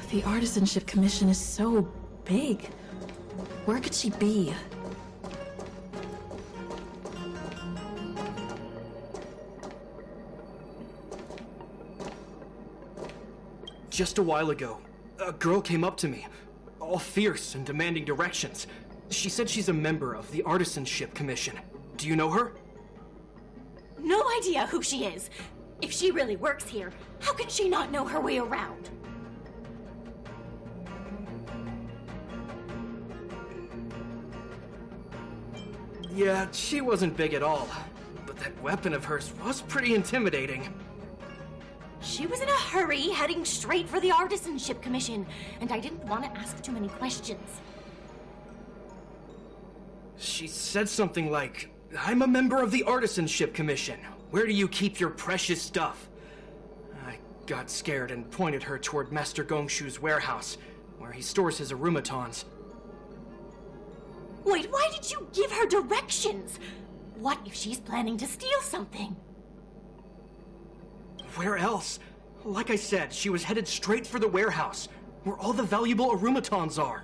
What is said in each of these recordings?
The artisanship commission is so big. Where could she be? Just a while ago, a girl came up to me, all fierce and demanding directions. She said she's a member of the Artisanship Commission. Do you know her? No idea who she is. If she really works here, how can she not know her way around? Yeah, she wasn't big at all, but that weapon of hers was pretty intimidating. She was in a hurry, heading straight for the Artisanship Commission, and I didn't want to ask too many questions. She said something like, "I'm a member of the Artisanship Commission. Where do you keep your precious stuff?" I got scared and pointed her toward Master Gongshu's warehouse, where he stores his arumatons. Wait, why did you give her directions? What if she's planning to steal something? Where else? Like I said, she was headed straight for the warehouse, where all the valuable arumatons are.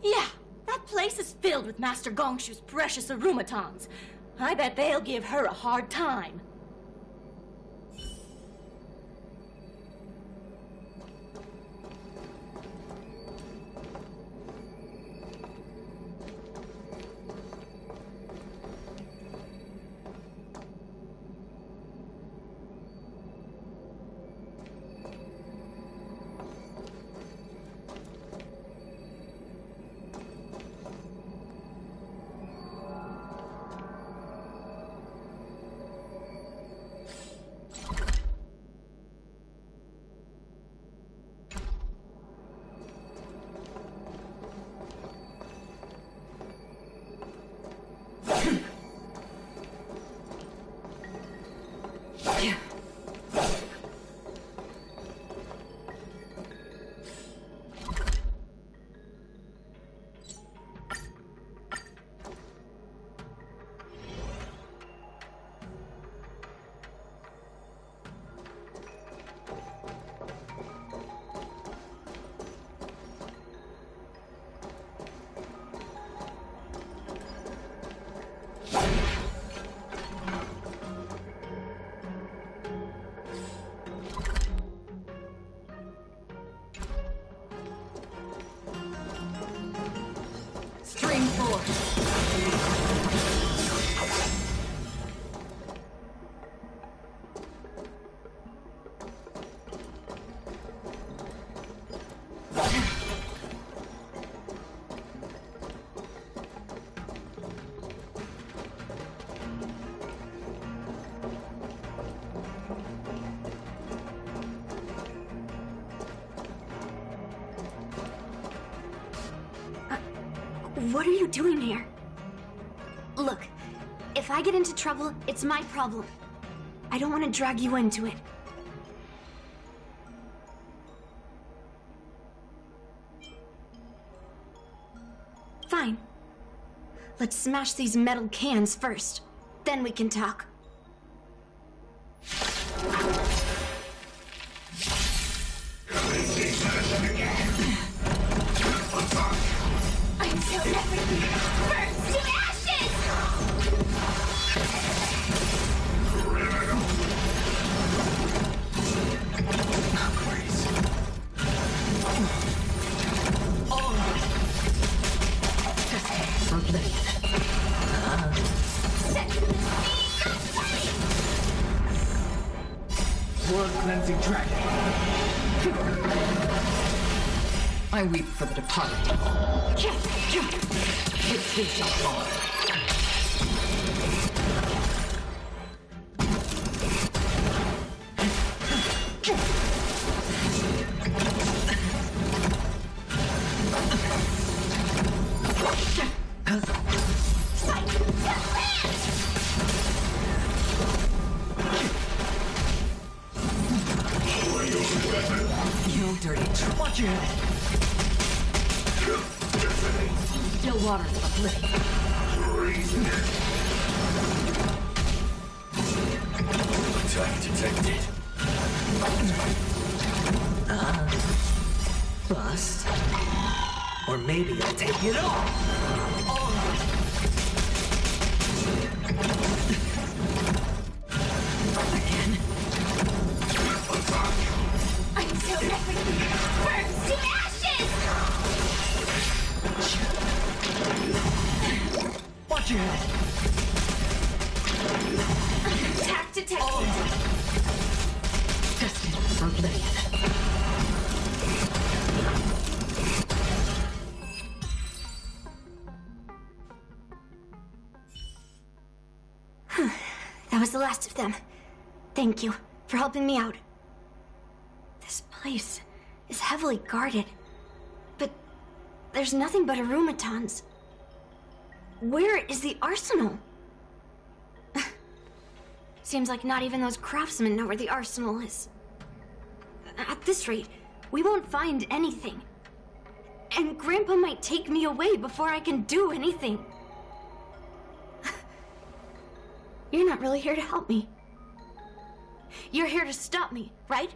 Yeah, that place is filled with Master Gongshu's precious arumatons. I bet they'll give her a hard time. What are you doing here? Look, if I get into trouble, it's my problem. I don't want to drag you into it. Fine. Let's smash these metal cans first. Then we can talk. Until everything burns to ashes! World-cleansing dragon. I weep for the departed. With this shall fall. You dirty trick. Watch your head. Still waters of oblivion. Attack detected. Bust. Or maybe I'll take it all. Again. Until everything burns to ashes! Watch your head. Attack detected. Tested for blade. That was the last of them. Thank you for helping me out. This place is heavily guarded, but there's nothing but arumatons. Where is the arsenal? Seems like not even those craftsmen know where the arsenal is. At this rate, we won't find anything. And Grandpa might take me away before I can do anything. You're not really here to help me. You're here to stop me, right?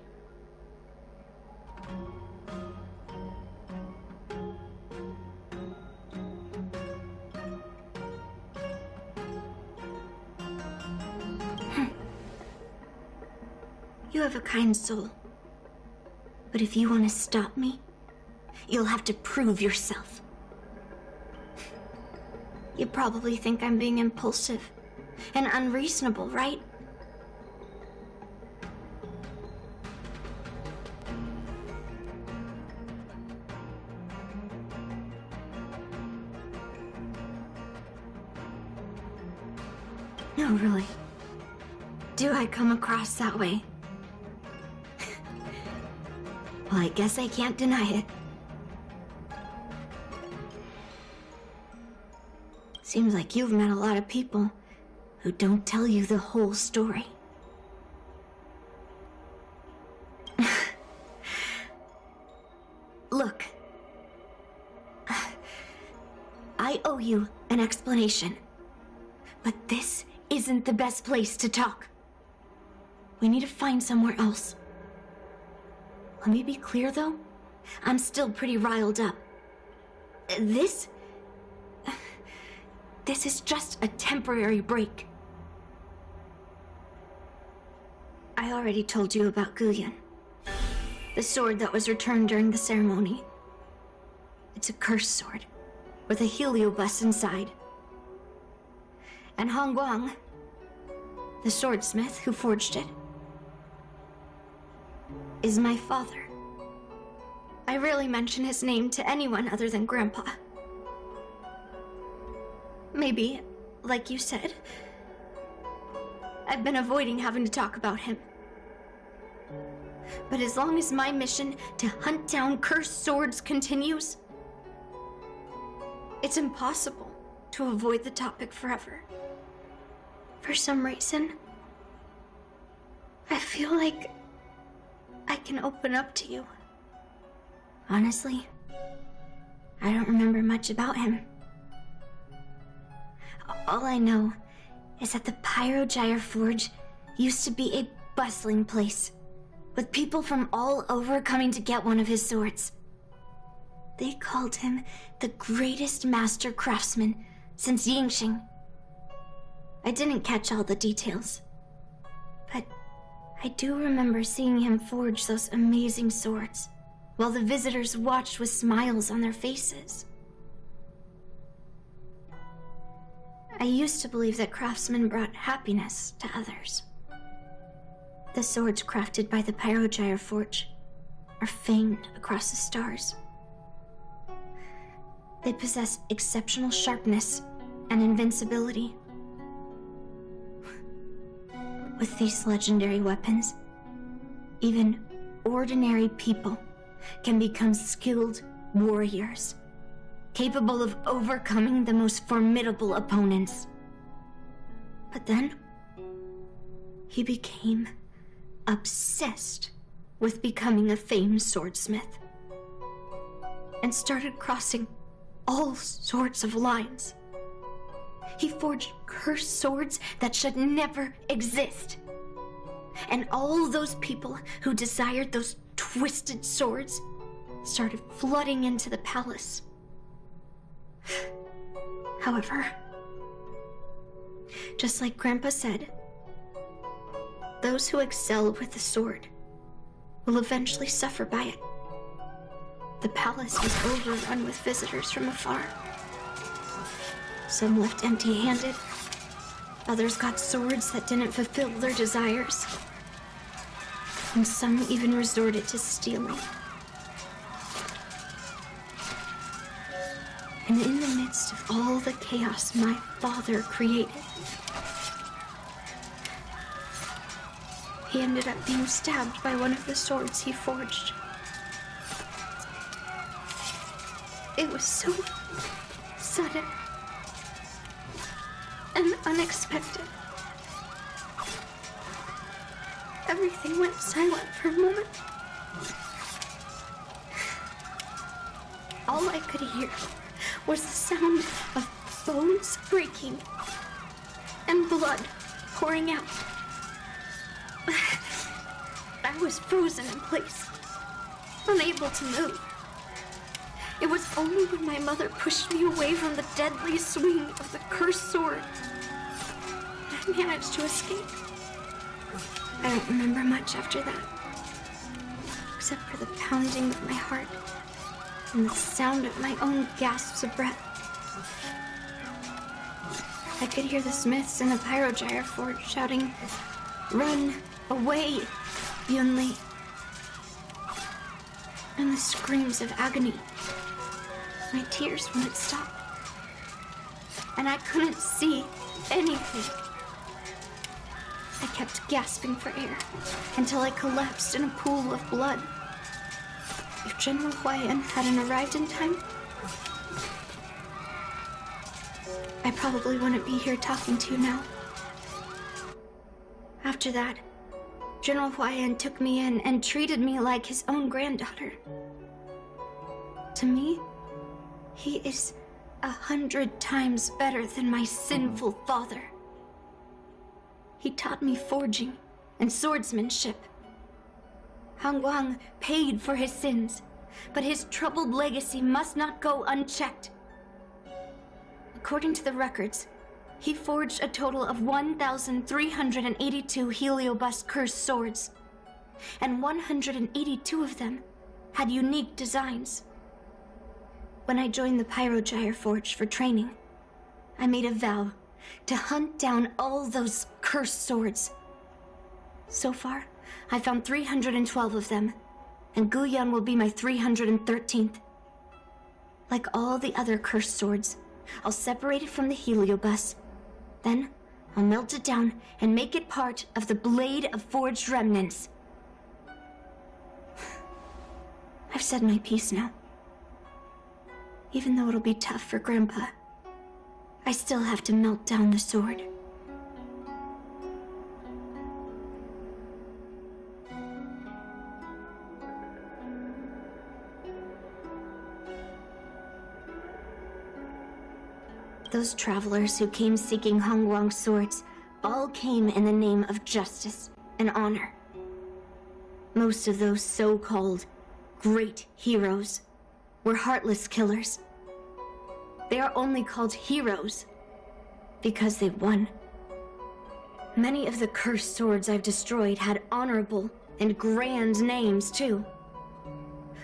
You have a kind soul. But if you want to stop me, you'll have to prove yourself. You probably think I'm being impulsive and unreasonable, right? No, really. Do I come across that way? Well, I guess I can't deny it. Seems like you've met a lot of people who don't tell you the whole story. Look. I owe you an explanation. But this isn't the best place to talk. We need to find somewhere else. Let me be clear, though. I'm still pretty riled up. This is just a temporary break. I already told you about Guyan, the sword that was returned during the ceremony. It's a cursed sword, with a heliobus inside. And Hongguang, the swordsmith who forged it, is my father. I rarely mention his name to anyone other than Grandpa. Maybe, like you said, I've been avoiding having to talk about him. But as long as my mission to hunt down cursed swords continues, it's impossible to avoid the topic forever. For some reason, I feel like I can open up to you. Honestly, I don't remember much about him. All I know is that the Pyrogyre Forge used to be a bustling place, with people from all over coming to get one of his swords. They called him the greatest master craftsman since Yingxing. I didn't catch all the details, but I do remember seeing him forge those amazing swords, while the visitors watched with smiles on their faces. I used to believe that craftsmen brought happiness to others. The swords crafted by the Pyrogyre Forge are famed across the stars. They possess exceptional sharpness and invincibility. With these legendary weapons, even ordinary people can become skilled warriors, capable of overcoming the most formidable opponents. But then, he became obsessed with becoming a famed swordsmith, and started crossing all sorts of lines. He forged cursed swords that should never exist. And all those people who desired those twisted swords started flooding into the palace. However, just like Grandpa said, those who excel with the sword will eventually suffer by it. The palace was overrun with visitors from afar. Some left empty-handed. Others got swords that didn't fulfill their desires. And some even resorted to stealing. And in the midst of all the chaos my father created, he ended up being stabbed by one of the swords he forged. It was so sudden and unexpected. Everything went silent for a moment. All I could hear was the sound of bones breaking and blood pouring out. I was frozen in place, unable to move. It was only when my mother pushed me away from the deadly swing of the cursed sword that I managed to escape. I don't remember much after that, except for the pounding of my heart and the sound of my own gasps of breath. I could hear the smiths in the Pyrogyre forge shouting, "Run away, Yunli," and the screams of agony. My tears wouldn't stop, and I couldn't see anything. I kept gasping for air until I collapsed in a pool of blood. If General Huayan hadn't arrived in time, I probably wouldn't be here talking to you now. After that, General Huayan took me in and treated me like his own granddaughter. To me, he is 100 times better than my sinful father. He taught me forging and swordsmanship. Hangguang paid for his sins, but his troubled legacy must not go unchecked. According to the records, he forged a total of 1,382 heliobus cursed swords, and 182 of them had unique designs. When I joined the Pyrogyre Forge for training, I made a vow to hunt down all those cursed swords. So far, I found 312 of them, and Guyan will be my 313th. Like all the other cursed swords, I'll separate it from the heliobus. Then, I'll melt it down and make it part of the Blade of Forged Remnants. I've said my piece now. Even though it'll be tough for Grandpa, I still have to melt down the sword. Those travelers who came seeking Hongguang's swords all came in the name of justice and honor. Most of those so-called great heroes were heartless killers. They are only called heroes because they won. Many of the cursed swords I've destroyed had honorable and grand names, too.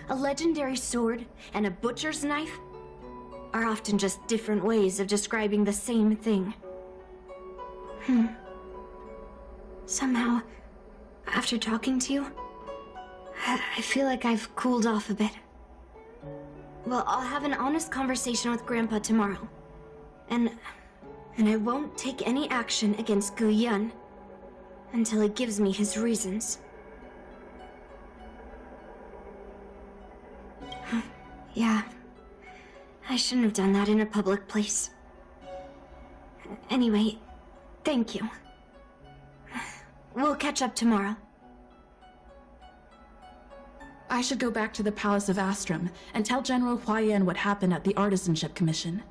A legendary sword and a butcher's knife are often just different ways of describing the same thing. Somehow, after talking to you, I feel like I've cooled off a bit. Well, I'll have an honest conversation with Grandpa tomorrow. And I won't take any action against Guyan until he gives me his reasons. Yeah, I shouldn't have done that in a public place. Anyway, thank you. We'll catch up tomorrow. I should go back to the Palace of Astrum and tell General Huayan what happened at the Artisanship Commission.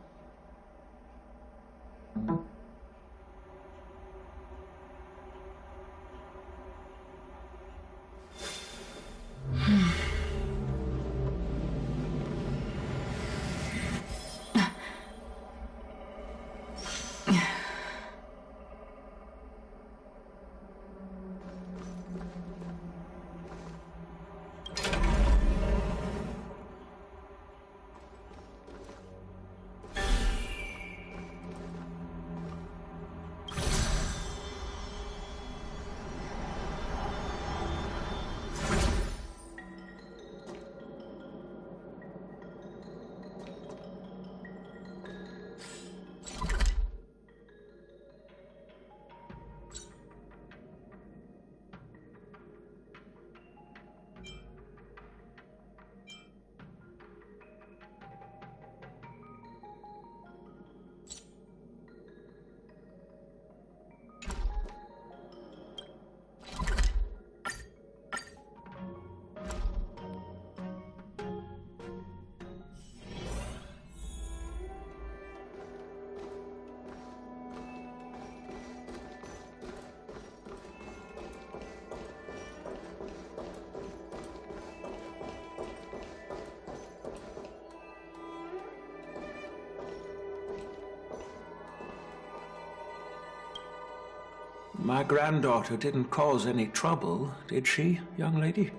My granddaughter didn't cause any trouble, did she, young lady?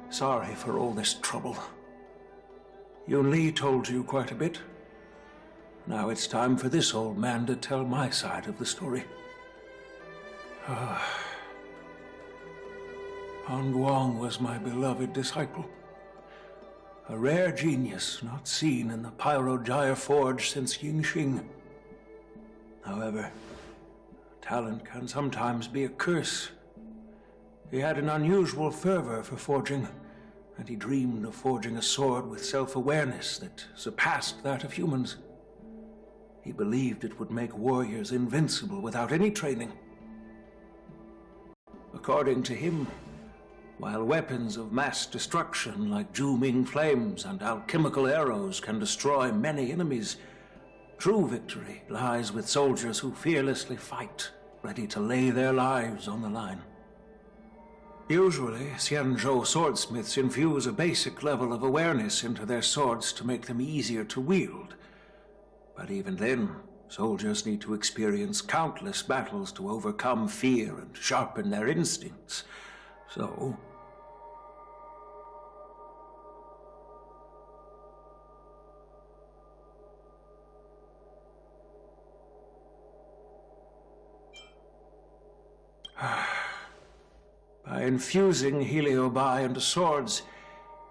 Sorry for all this trouble. Yun Li told you quite a bit. Now it's time for this old man to tell my side of the story. Han Guang was my beloved disciple. A rare genius not seen in the Pyro-Gyre Forge since Yingxing. However, talent can sometimes be a curse. He had an unusual fervor for forging, and he dreamed of forging a sword with self-awareness that surpassed that of humans. He believed it would make warriors invincible without any training. According to him, while weapons of mass destruction like Zhu-Ming flames and alchemical arrows can destroy many enemies, true victory lies with soldiers who fearlessly fight, ready to lay their lives on the line. Usually, Xianzhou swordsmiths infuse a basic level of awareness into their swords to make them easier to wield. But even then, soldiers need to experience countless battles to overcome fear and sharpen their instincts. So... By infusing Heliobi into swords,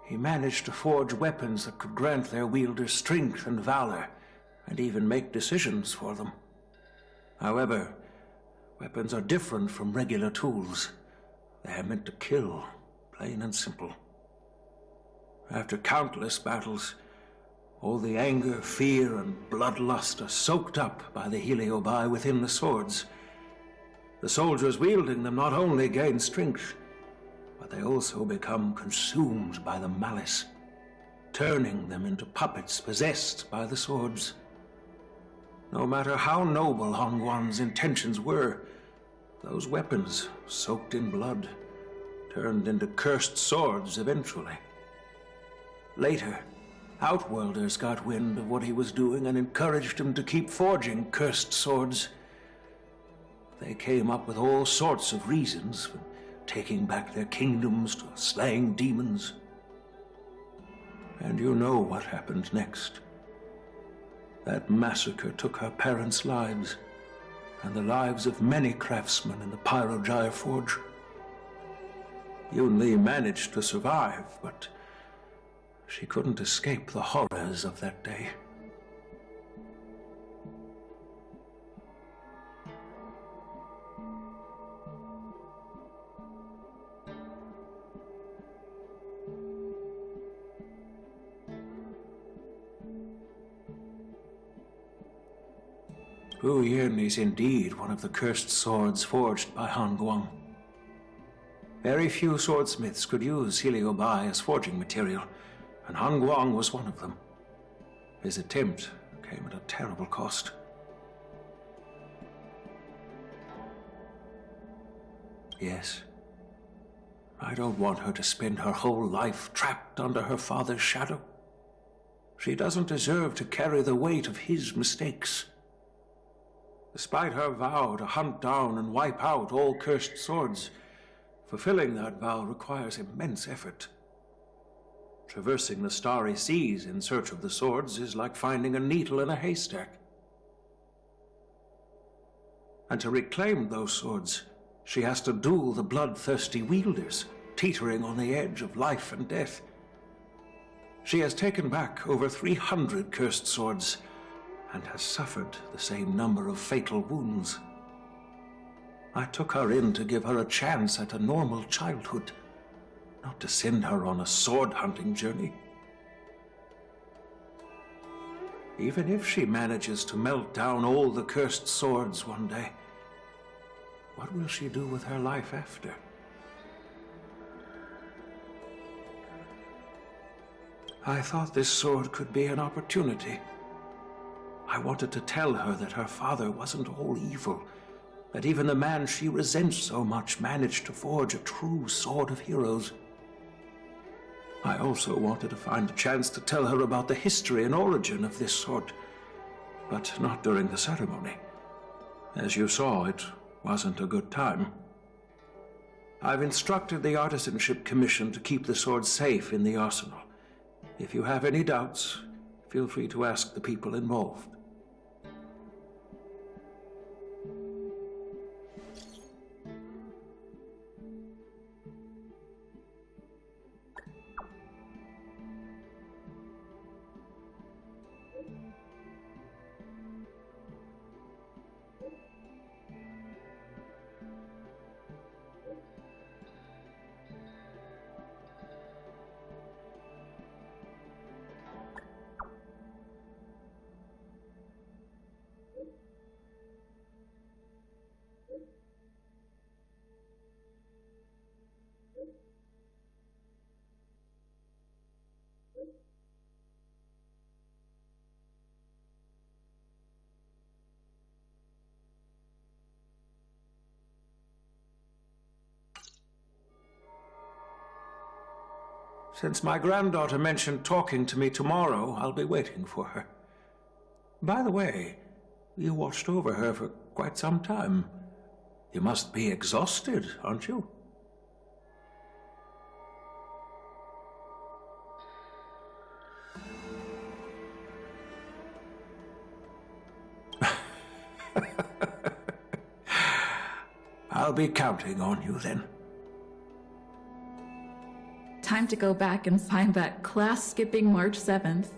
he managed to forge weapons that could grant their wielders strength and valor, and even make decisions for them. However, weapons are different from regular tools. They are meant to kill, plain and simple. After countless battles, all the anger, fear, and bloodlust are soaked up by the Heliobi within the swords. The soldiers wielding them not only gain strength, but they also become consumed by the malice, turning them into puppets possessed by the swords. No matter how noble Han Guang's intentions were, those weapons, soaked in blood, turned into cursed swords eventually. Later, Outworlders got wind of what he was doing and encouraged him to keep forging cursed swords. They came up with all sorts of reasons for taking back their kingdoms, to slaying demons. And you know what happened next. That massacre took her parents' lives, and the lives of many craftsmen in the Pyro-Gyre Forge. Yun Li managed to survive, but she couldn't escape the horrors of that day. Gu Yin is indeed one of the cursed swords forged by Han Guang. Very few swordsmiths could use Heliobi as forging material, and Han Guang was one of them. His attempt came at a terrible cost. Yes, I don't want her to spend her whole life trapped under her father's shadow. She doesn't deserve to carry the weight of his mistakes. Despite her vow to hunt down and wipe out all cursed swords, fulfilling that vow requires immense effort. Traversing the starry seas in search of the swords is like finding a needle in a haystack. And to reclaim those swords, she has to duel the bloodthirsty wielders, teetering on the edge of life and death. She has taken back over 300 cursed swords, and has suffered the same number of fatal wounds. I took her in to give her a chance at a normal childhood, not to send her on a sword-hunting journey. Even if she manages to melt down all the cursed swords one day, what will she do with her life after? I thought this sword could be an opportunity. I wanted to tell her that her father wasn't all evil, that even the man she resents so much managed to forge a true sword of heroes. I also wanted to find a chance to tell her about the history and origin of this sword, but not during the ceremony. As you saw, it wasn't a good time. I've instructed the Artisanship Commission to keep the sword safe in the arsenal. If you have any doubts, feel free to ask the people involved. Since my granddaughter mentioned talking to me tomorrow, I'll be waiting for her. By the way, you watched over her for quite some time. You must be exhausted, aren't you? I'll be counting on you then. Time to go back and find that class-skipping March 7th.